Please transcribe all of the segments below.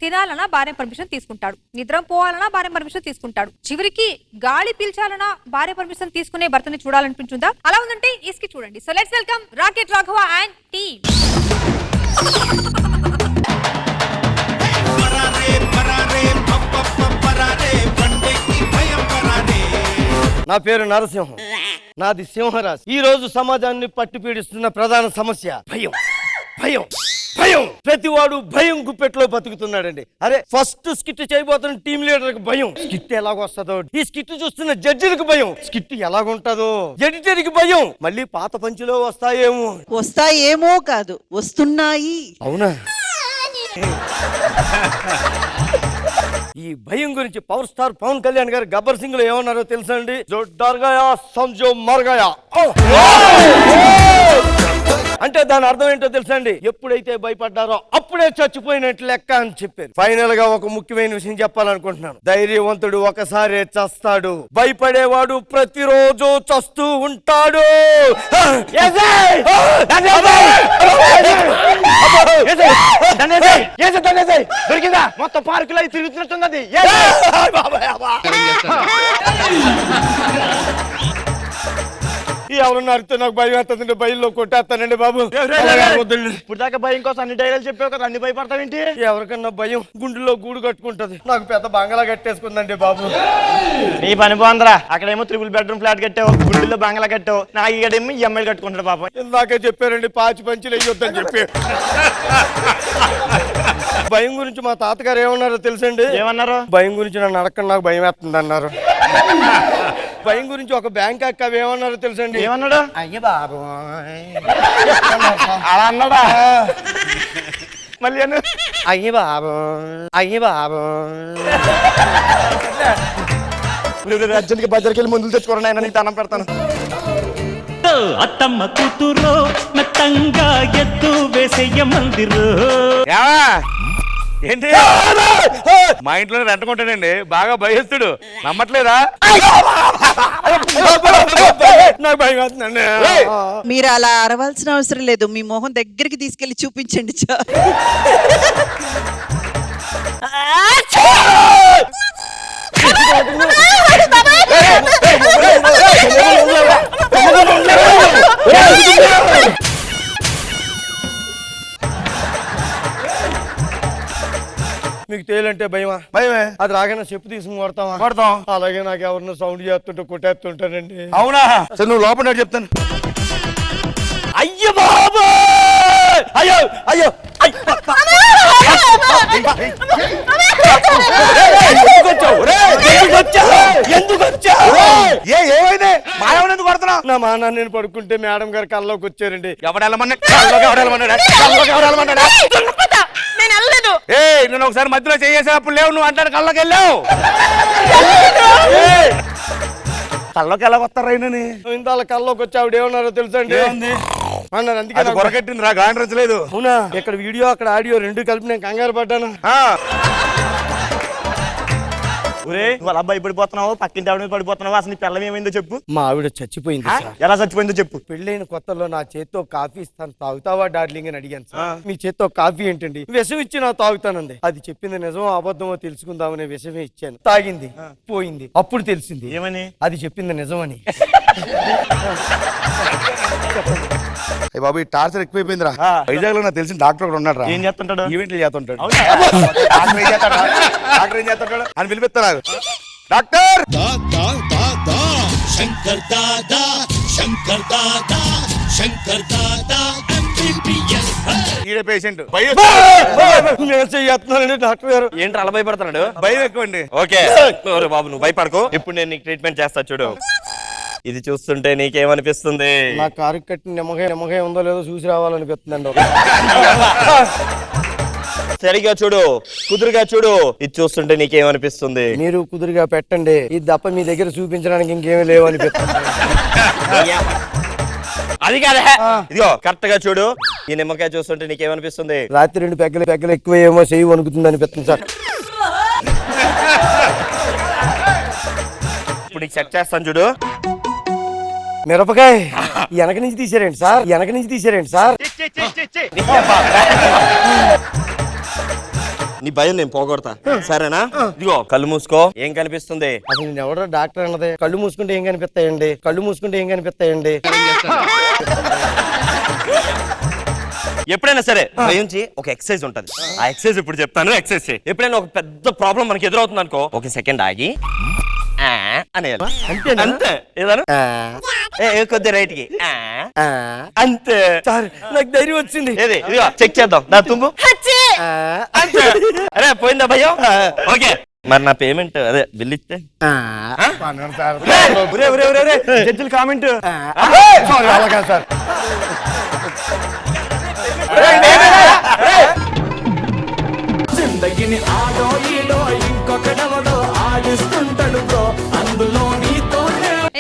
తినాలన్నా భార్య పర్మిషన్ తీసుకుంటాడు, నిద్ర పోవాలన్నా భార్య పర్మిషన్ తీసుకుంటాడు, చివరికి గాలి పీల్చాలన్నా భార్య పర్మిషన్ తీసుకునే భర్తని చూడాలనిపించుందా? అలా ఉందంటే ఈస్కి చూడండి. So let's welcome rocket Raghava and team. నా పేరు నరసింహం, నాది సింహరాశి. ఈ రోజు సమాజాన్ని పట్టి పీడిస్తున్న ప్రధాన సమస్య భయం. భయం భయం ప్రతివాడు భయం గుప్పెట్లో బతుకుతున్నాడండి. అరే ఫస్ట్ స్కిట్ చేయబోతున్న టీం లీడర్ కి భయం, స్కిట్ ఎలాగొస్తుందో, ఈ స్కిట్ చూస్తున్న జడ్జిలకు భయం, స్కిట్ ఎలాగుంటదో, ఎడిటర్ కి భయం, మళ్ళీ పాత పంచులో వస్తాయేమో కాదు వస్తున్నాయి. అవునా? ఈ భయం గురించి పవర్ స్టార్ పవన్ కళ్యాణ్ గారు గబ్బర్ సింగ్ లో ఏమన్నారో తెలుసా అండి? జో డర్ గయా సంజో మర్ గయా. అంటే దాని అర్థం ఏంటో తెలుసా అండి? ఎప్పుడైతే భయపడ్డారో అప్పుడే చచ్చిపోయినట్లు లెక్క అని చెప్పారు. ఫైనల్ గా ఒక ముఖ్యమైన విషయం చెప్పాలనుకుంటున్నాను. ధైర్యవంతుడు ఒకసారి చస్తాడు, భయపడేవాడు ప్రతిరోజు చస్తూ ఉంటాడు. దొరికిందా? మొత్తం పార్కులో తిరుగుతున్నట్టున్నది. ఎవరన్నా అడిగితే నాకు భయం వేస్తుందండి, భయంలో కొట్టేస్తానండి బాబు. ఇప్పుడు దాకా భయం కోసం అన్ని డైలాలు చెప్పావు కదా, అన్ని భయపడతావేంటి? ఎవరికన్నా భయం గుండెల్లో గూడు కట్టుకుంటది, నాకు పెద్ద బంగళా కట్టేసుకుందండి బాబు. నీ పని బాగుందిరా. అక్కడేమో 3 బెడ్రూమ్ ఫ్లాట్ కట్టావు, గుండెల్లో బంగళా కట్టావు, నాకు ఇక్కడేమో ఈఎంఐలు కట్టుకుంటాడు పాపం. ఇందాకే చెప్పారండి పాచి పంచులు వేయొద్దని చెప్పి. భయం గురించి మా తాతగారు ఏమన్నారో తెలుసండి? ఏమన్నారు? భయం గురించి నన్ను అడగండి, నాకు భయం వేస్తుంది అన్నారు. భయం గురించి ఒక బ్యాంక్ అక్క ఏమన్నారో తెలుసండి? ఏమన్నాడు? అయ్య బాబు అలా అన్నాడా? మళ్ళీ అయ్య బాబు అయ్య బాబు అర్జెంట్గా బజార్కి వెళ్ళి ముందులు తెచ్చుకోండి, ఆయన నీకు అన్నం పెడతాను. అత్తమ్మ కూతురు మెత్తంగా ఎత్తు వేసేయ మందిరు. ఏంటి మా ఇంట్లో రెంటకుంటాడండి, బాగా భయస్తుడు, నమ్మట్లేదా? నాకు భయం వేస్తుందండి. మీరు అలా అరవాల్సిన అవసరం లేదు, మీ మొహం దగ్గరికి తీసుకెళ్లి చూపించండి. మీకు తేలంటే భయమా? భయమే. అది రాగానే చెప్పు తీసుకుని కొడతాం. అలాగే నాకు ఎవరినో సౌండ్ చేస్తుంటే కొట్టేస్తుంటానండి. అవునా? సరే నువ్వు లోపల చెప్తాను. అయ్యో బాబు అయ్యో అయ్యో ఏమైంది? మాయవనెందుకు కొడుతున్నావు? నా మా నాన్న నేను పడుకుంటే మేడం గారు కల్లోకి వచ్చారండి. నేను ఒకసారి మధ్యలో చేసేటప్పుడు లేవు, నువ్వు అంటాడు కళ్ళకి వెళ్ళావు. కళ్ళకి ఎలా వస్తారా? ఇంత కల్లోకి వచ్చి ఆవిడ ఏమన్నారో తెలుసా అండి? అన్నారు. అందుకే గొరగట్టింది రా, గాండ్రచలేదు. అవునా? ఇక్కడ వీడియో అక్కడ ఆడియో రెండు కలిపి నేను కంగారు పడ్డాను. నువ్వు అలా భయపడిపోతున్నావు, పక్కింటి ఆవిడ మీద పడిపోతున్నావు. అసలు నీ పిల్లం ఏమైందో చెప్పు. మా ఆవిడ చచ్చిపోయింది. ఎలా చచ్చిపోయిందో చెప్పు. పెళ్ళైన కొత్తలో నా చేత్తో కాఫీ ఇస్తాను, తాగుతావా డార్లింగ్ అని అడిగాను. మీ చేత్తో కాఫీ ఏంటండి? విషం ఇచ్చి నా తాగుతానంది. అది చెప్పింది నిజమో అబద్ధమో తెలుసుకుందామనే విషమే ఇచ్చాను. తాగింది, పోయింది. అప్పుడు తెలిసింది ఏమని? అది చెప్పింది నిజమని. బాబు ఈ టార్చర్ ఎక్కువైపోయిందిరా. వైజాగ్ లో నాకు తెలిసిన డాక్టర్ ఒకడు ఉన్నాడు. ఏం చేస్తుంటాడు? ఈవెంట్లు చేస్తుంటాడు. డాక్టర్ ఏం చేస్తుంటాడు అని పిలిపిస్తున్నారు. Doctor Shankar Dada Shankar Dada Shankar Dada MBBS. ఈడే పేషెంట్. డాక్టర్ గారు ఏంటి అలా భయపడుతున్నాడు? భయం ఎక్కువండి. ఓకే బాబు నువ్వు భయపడకు, ఇప్పుడు నేను నీకు ట్రీట్మెంట్ చేస్తా చూడు. ఇది చూస్తుంటే నీకేమనిపిస్తుంది? నా కారు కట్టిన నిమ్మకాయ ఉందో లేదో చూసి రావాలనిపిస్తుందండి. సరిగా చూడు, కుదురుగా చూడు. ఇది చూస్తుంటే నీకేమనిపిస్తుంది? మీరు కుదురుగా పెట్టండి, ఇది తప్ప మీ దగ్గర చూపించడానికి ఇంకేమీ లేవు అనిపిస్తుంది. అది కాదా? ఇదిగో కరెక్ట్ గా చూడు. ఈ నిమ్మకాయ చూస్తుంటే నీకేమనిపిస్తుంది? రాత్రి 2 పెగ్గలు ఎక్కువ ఏమో చెయ్యి వణుకుతుంది అనిపిస్తుంది సార్. ఇప్పుడు నీకు సెట్ చేస్తాను చూడు. మిరపకాయ వెనక నుంచి తీసారేంటి సార్? వెనక నుంచి తీసారేంటి సార్? నీ భయం నేను పోగొడతా సరేనా? ఇదిగో కళ్ళు మూసుకో. ఏం కనిపిస్తుంది? అసలు నేను ఎవడో డాక్టర్ అన్నది. కళ్ళు మూసుకుంటే ఏం కనిపిస్తాయండి? కళ్ళు మూసుకుంటే ఏం కనిపిస్తాయండి? ఎప్పుడైనా సరే భయించి ఒక ఎక్సర్సైజ్ ఉంటది. ఆ ఎక్సర్సైజ్ ఇప్పుడు చెప్తాను. ఎక్సర్సైజ్ చేయి. ఎప్పుడైనా ఒక పెద్ద ప్రాబ్లం మనకి ఎదురవుతుంది అనుకో, ఒక సెకండ్ ఆగి అనేయాలి. అంతేనా? అంతే. ఏదన్నా కొద్ది రైట్ కి అంతే. సార్ నాకు ధైర్యం వచ్చింది. ఏది ఇదిగో చెక్ చేద్దాం. నా తుమ్ము అంతే. అరే పోయిందా భయం? ఓకే మరి నా పేమెంట్ అదే బిల్ ఇస్తే జడ్జిల కామెంట్ అలాగా సార్. జిందగిని ఆడో ఈడో ఇంకొకడెవడో ఆడిస్తుంటాడు బ్రో, అందులో నీతో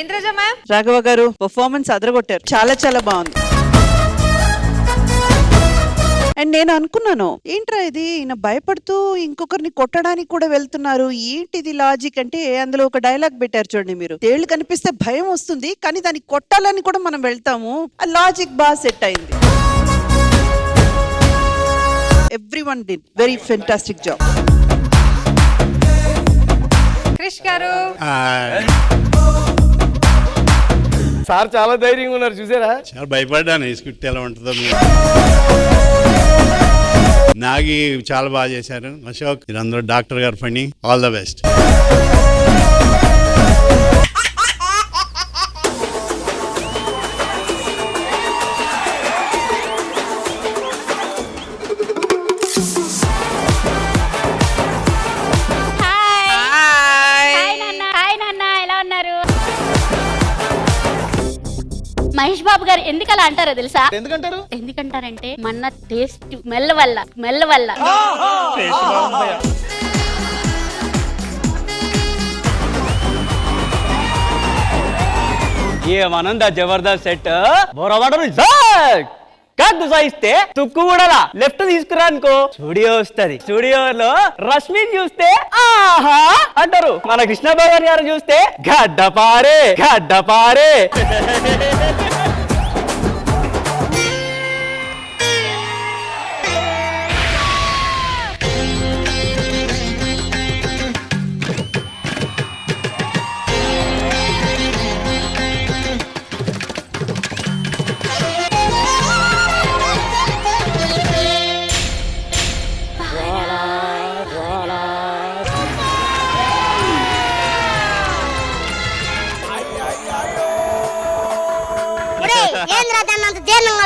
ఇంద్రజ మ్యామ్, రాఘవ గారు పర్ఫార్మెన్స్ అదరగొట్టారు, చాలా చాలా బాగుంది. అండ్ నేను అనుకున్నాను ఏంట్రా ఇది, ఈయన భయపడుతూ ఇంకొకరిని కొట్టడానికి కూడా వెళ్తున్నారు, ఏంటిది లాజిక్ అంటే అందులో ఒక డైలాగ్ పెట్టారు చూడండి మీరు, తేళ్లు కనిపిస్తే భయం వస్తుంది కానీ దాన్ని కొట్టాలని కూడా మనం వెళ్తాము. ఆ లాజిక్ బాగా సెట్ అయింది. Everyone did very fantastic job. Krish గారు. సార్ చాలా ధైర్యంగా ఉన్నారు చూసారా? చాలా భయపడ్డాను ఈ స్క్రిప్ట్ ఎలా ఉంటుందో. నాగి చాలా బాగా చేశారు. అశోక్ మీరందరూ డాక్టర్ గారు పని all the best. Mahesh Babu గారు ఎందుకు అలా అంటారో తెలుసా? ఎందుకంటారంటే మన టేస్ట్ మెల్ల వల్ల ఏమనందా జబర్దస్త్ సెట్ బొరబడరు గుసాయిస్తే తుక్కు కూడా లెఫ్ట్ తీసుకురా అనుకో స్టూడియో వస్తుంది. స్టూడియోలో రష్మిని చూస్తే ఆహా అంటారు, మన కృష్ణ భగవాన్ గారు చూస్తే గడ్డపారే.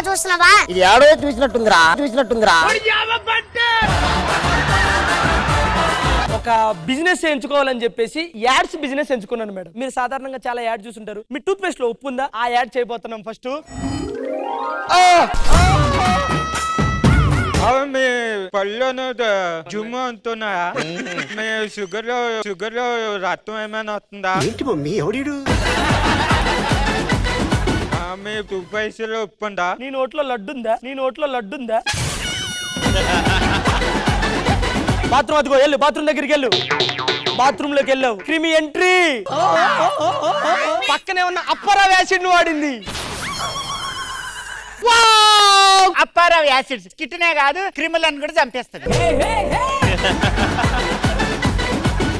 చూస్తున్నావా? ఇది ఏడో చూసినట్టుందిరా. ఒక బిజినెస్ ఎంచుకోవాలని చెప్పేసి యాడ్స్ బిజినెస్ ఎంచుకున్నాను మేడం. మీరు సాధారణంగా చాలా యాడ్ చూసుంటారు. మీ టూత్ పేస్ట్ లో ఉప్పు ఉందా? ఆ యాడ్ చేయబోతున్నాం ఫస్ట్. మీ పళ్ళను జుమ్ము అంటున్నాయా? మీ షుగర్ లో రక్తం ఏమైనా వస్తుందా? మీ టూత్ పేస్ట్ లో ఉప్పు ఉందా? నీ నోట్లో లడ్డుందా? బాత్రూమ్ అదిగో వెళ్ళు, బాత్రూమ్ దగ్గరికి వెళ్ళు. బాత్రూమ్ లోకి వెళ్ళావు, క్రిమి ఎంట్రీ. పక్కనే ఉన్న అప్పరావ్ యాసిడ్ వాడింది. అప్పారావు యాసిడ్స్ కిట్నే కాదు క్రిములను కూడా చంపేస్తుంది.